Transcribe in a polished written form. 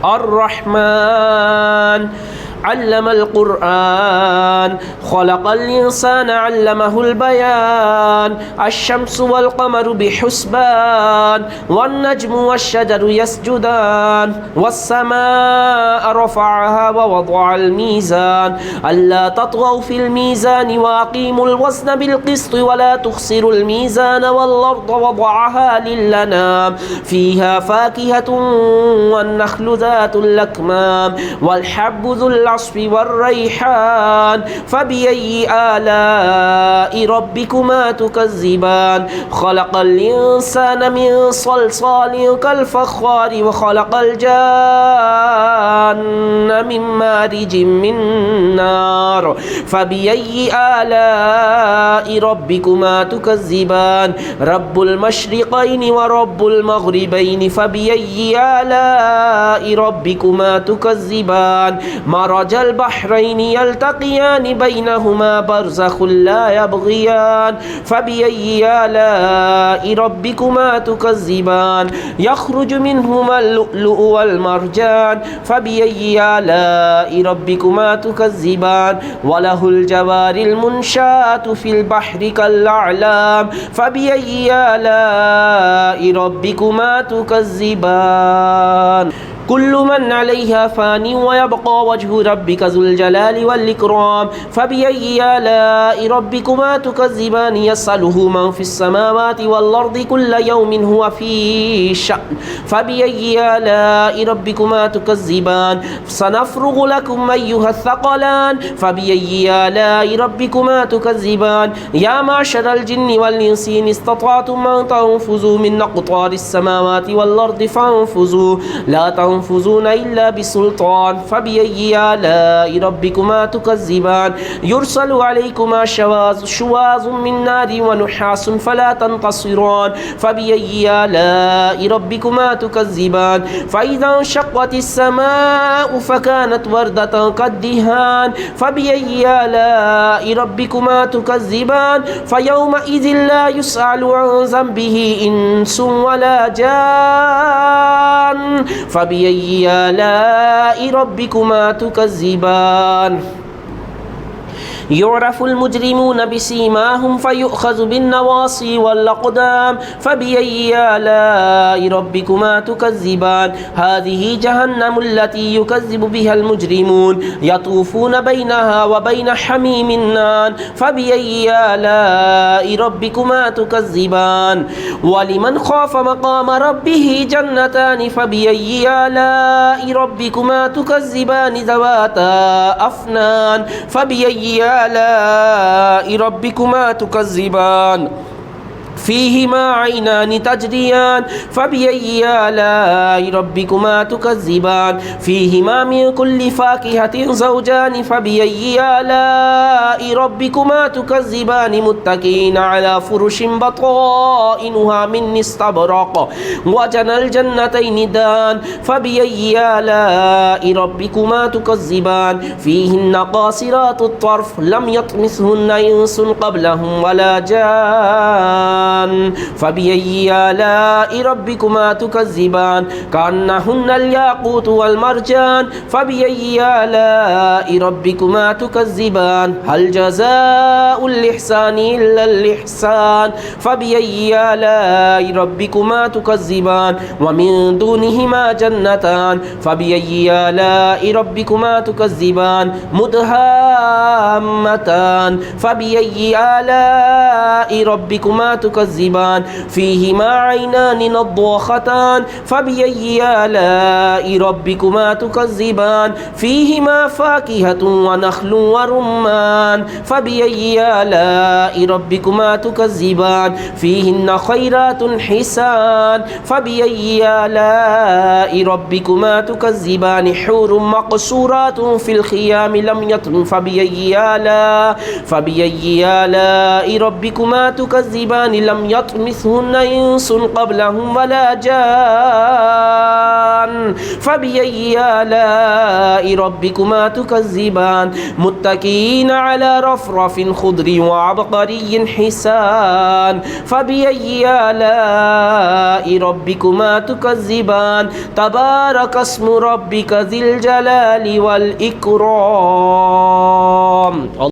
الرحمن علم القرآن خلق الإنسان علمه البيان الشمس والقمر بحسبان والنجم والشجر يسجدان والسماء رفعها ووضع الميزان ألا تطغوا في الميزان وأقيموا الوزن بالقسط ولا تخسروا الميزان والأرض وضعها للأنام فيها فاكهة والنخل ذات الأكمام والحب ذو العصف والريحان فبأي آلاء ربكما تكذبان خلق الإنسان من صلصال كالفخار وخلق الجان من مارج من نار فبأي آلاء ربكما تكذبان رب المشرقين ورب المغربين فبأي آلاء ربكما تكذبان مرج البحرين يلتقيان بينهما برزخ لا يبغيان فبأي آلاء ربكما تكذبان يخرج منهما اللؤلؤ والمرجان فبأي آلاء ربكما تكذبان وله الجوار المنشآت في البحر كالأعلام فبأي آلاء ربكما تكذبان كل من عليها فان ويبقى وجه ربك ذو الجلال والإكرام فبأي آلاء ربكما تكذبان يسأله من في السماوات والأرض كل يوم هو في شأن فبأي آلاء ربكما تكذبان سنفرغ لكم أيها الثقلان فبأي آلاء ربكما تكذبان يا معشر الجن والإنس إن استطعتم أن تنفذوا من أقطار السماوات والأرض فانفذوا لا تنفذون إلا بسلطان فبأي آلاء ربكما تكذبان يرسل عليكما شواظ من نار ونحاس فلا تنتصران فبأي آلاء ربكما تكذبان فإذا انشقت السماء فكانت وردة كالدهان فبأي آلاء ربكما تكذبان فيومئذ لا يسأل عن ذنبه إنس ولا جان فبأي آلاء ربكما تكذبان يعرف المجرمون بسيماهم فيؤخذ بالنواصي والأقدام فبأي آلاء ربكما تكذبان هذه جهنم التي يكذب بها المجرمون يطوفون بينها وبين حميم نان فبأي آلاء ربكما تكذبان ولمن خاف مقام ربه جنتان فبأي آلاء ربكما تكذبان ذواتا أفنان فبأي آلاء ربكما تكذبان فيهما عينان تجريان فبأي آلاء ربكما تكذبان فيهما من كل فاكهة زوجان فبأي آلاء ربكما تكذبان متكئين على فرش بطائنها من استبرق وجنى الجنتين دان فبأي آلاء ربكما تكذبان فيهن قاصرات الطرف لم يطمثهن إنس قبلهم ولا جان فبأي آلاء ربكما تكذبان كأنهن الياقوت والمرجان فبأي آلاء ربكما تكذبان هل جزاء الإحسان إلا الإحسان فبأي آلاء ربكما تكذبان ومن دونهما جنتان فبأي آلاء ربكما تكذبان مدهامتان فبأي آلاء ربكما تكذبان فيهما عينان نضاختان فبأي آلاء ربكما تكذبان فيهما فاكهة ونخل ورمان فبأي آلاء ربكما تكذبان فيهن خيرات حسان فبأي آلاء ربكما تكذبان حور مقصورات في الخيام لم يطن فبأي آلاء ربكما تكذبان لم يطمثهن إنس قبلهم ولا جان فبأي آلاء ربكما تكذبان متكئين على رفرف خضر وعبقري حسان فبأي آلاء ربكما تكذبان تبارك اسم ربك ذي الجلال والإكرام.